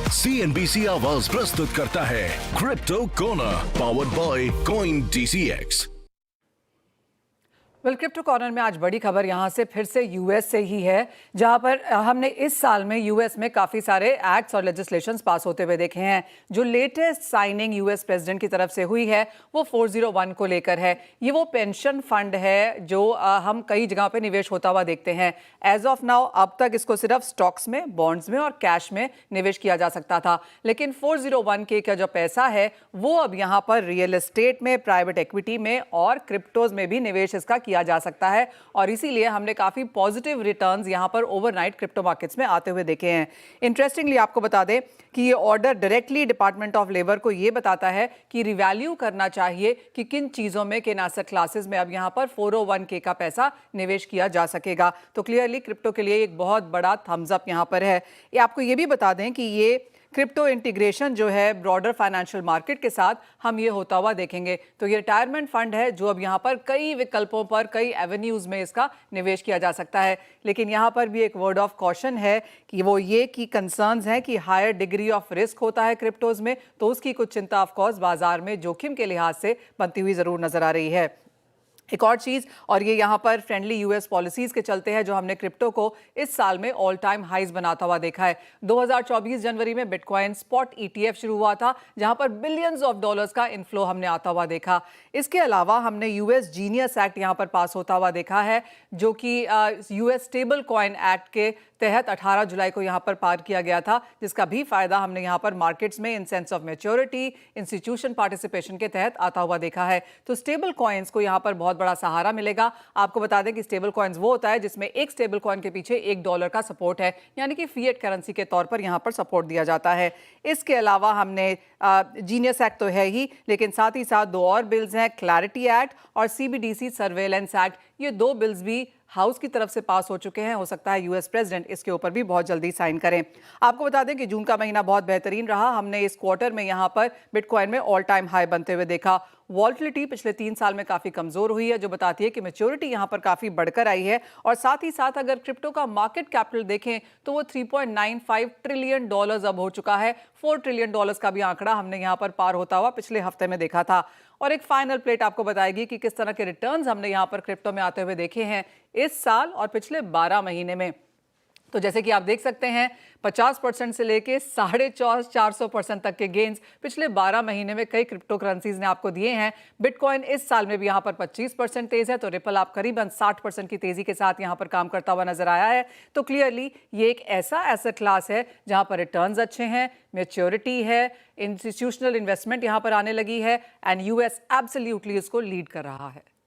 CNBC आवाज प्रस्तुत करता है crypto corner powered by CoinDCX। Crypto corner में आज बड़ी खबर यहां से फिर से यूएस से ही है, जहां पर हमने इस साल में यूएस में काफी सारे एक्ट्स और लेजिस्लेशंस पास होते हुए देखे हैं। जो लेटेस्ट साइनिंग यूएस प्रेसिडेंट की तरफ से हुई है वो 401 को लेकर है। ये वो पेंशन फंड है जो हम कई जगह पे निवेश होता हुआ देखते हैं। एज ऑफ नाउ अब तक इसको सिर्फ स्टॉक्स में, बॉन्ड्स में और कैश में निवेश किया जा सकता था, लेकिन 401 के का जो पैसा है वो अब यहाँ पर रियल एस्टेट में, प्राइवेट इक्विटी में और क्रिप्टोज में भी निवेश इसका किया जा सकता है। और इसीलिए हमने काफी पॉजिटिव रिटर्न्स यहां पर ओवरनाइट क्रिप्टो मार्केट्स में आते हुए देखे हैं। इंटरेस्टिंगली आपको बता दें कि ये order directly department of labour को ये बताता है कि रिवैल्यू करना चाहिए कि किन चीजों में, किन एसेट क्लासेस में अब यहां पर 401k का पैसा निवेश किया जा सकेगा। तो क्लियरली क्रिप्टो के लिए एक बहुत बड़ा थम्स अप यहां पर है। ये आपको ये भी बता दें कि ये क्रिप्टो इंटीग्रेशन जो है ब्रॉडर फाइनेंशियल मार्केट के साथ हम ये होता हुआ देखेंगे। तो ये रिटायरमेंट फंड है जो अब यहाँ पर कई विकल्पों पर, कई एवेन्यूज में इसका निवेश किया जा सकता है। लेकिन यहाँ पर भी एक वर्ड ऑफ कॉशन है कि वो ये कि कंसर्न्स हैं कि हायर डिग्री ऑफ रिस्क होता है क्रिप्टोज में, तो उसकी कुछ चिंता ऑफकोर्स बाजार में जोखिम के लिहाज से बनती हुई जरूर नजर आ रही है। एक और चीज, और ये यहाँ पर फ्रेंडली यूएस पॉलिसीज के चलते हैं जो हमने क्रिप्टो को इस साल में ऑल टाइम हाइज बनाता हुआ देखा है। 2024 जनवरी में बिटकॉइन स्पॉट ईटीएफ शुरू हुआ था जहां पर बिलियंस ऑफ डॉलर्स का इनफ्लो हमने आता हुआ देखा। इसके अलावा हमने यूएस जीनियस एक्ट यहाँ पर पास होता हुआ देखा है, जो कि यूएस स्टेबल कॉइन एक्ट के तहत 18 जुलाई को यहाँ पर पार किया गया था, जिसका भी फायदा हमने यहाँ पर मार्केट्स में in sense of maturity, institution participation के तहत आता हुआ देखा है। तो स्टेबल कॉइन्स को यहाँ पर बहुत बड़ा सहारा मिलेगा। आपको बता दें कि स्टेबल कॉइन्स वो होता है जिसमें एक स्टेबल कॉइन के पीछे $1 का सपोर्ट है, यानी कि फिएट करेंसी के तौर पर यहाँ पर सपोर्ट दिया जाता है। इसके अलावा हमने जीनियस एक्ट तो है ही, लेकिन साथ ही साथ दो और बिल्स हैं, क्लैरिटी एक्ट और सीबीडीसी सर्वेलेंस एक्ट। ये दो बिल्स भी हाउस की तरफ से पास हो चुके हैं। हो सकता है यूएस प्रेसिडेंट इसके ऊपर भी बहुत जल्दी साइन करें। आपको बता दें कि जून का महीना बहुत बेहतरीन रहा। हमने इस क्वार्टर में यहाँ पर बिटकॉइन में ऑल टाइम हाई बनते हुए देखा। वॉलेटिलिटी पिछले 3 साल में काफी कमजोर हुई है, जो बताती है कि मैच्योरिटी यहाँ पर काफी बढ़कर आई है। और साथ ही साथ अगर क्रिप्टो का मार्केट कैपिटल देखें तो वो $3.95 ट्रिलियन अब हो चुका है। $4 ट्रिलियन का भी आंकड़ा हमने यहाँ पर पार होता हुआ पिछले हफ्ते में देखा था। और एक फाइनल प्लेट आपको बताएगी कि किस तरह के रिटर्न्स हमने यहाँ पर क्रिप्टो में आते हुए देखे हैं इस साल और पिछले 12 महीने में। तो जैसे कि आप देख सकते हैं 50% से लेके 450% तक के गेन्स पिछले 12 महीने में कई क्रिप्टो करेंसीज ने आपको दिए हैं। बिटकॉइन इस साल में भी यहाँ पर 25% तेज है, तो रिपल आप करीबन 60% की तेजी के साथ यहाँ पर काम करता हुआ नजर आया है। तो क्लियरली ये एक ऐसा एसेट क्लास है जहाँ पर रिटर्न्स अच्छे हैं, मैच्योरिटी है, इंस्टीट्यूशनल इन्वेस्टमेंट यहाँ पर आने लगी है एंड यूएस एब्सोल्युटली इसको लीड कर रहा है।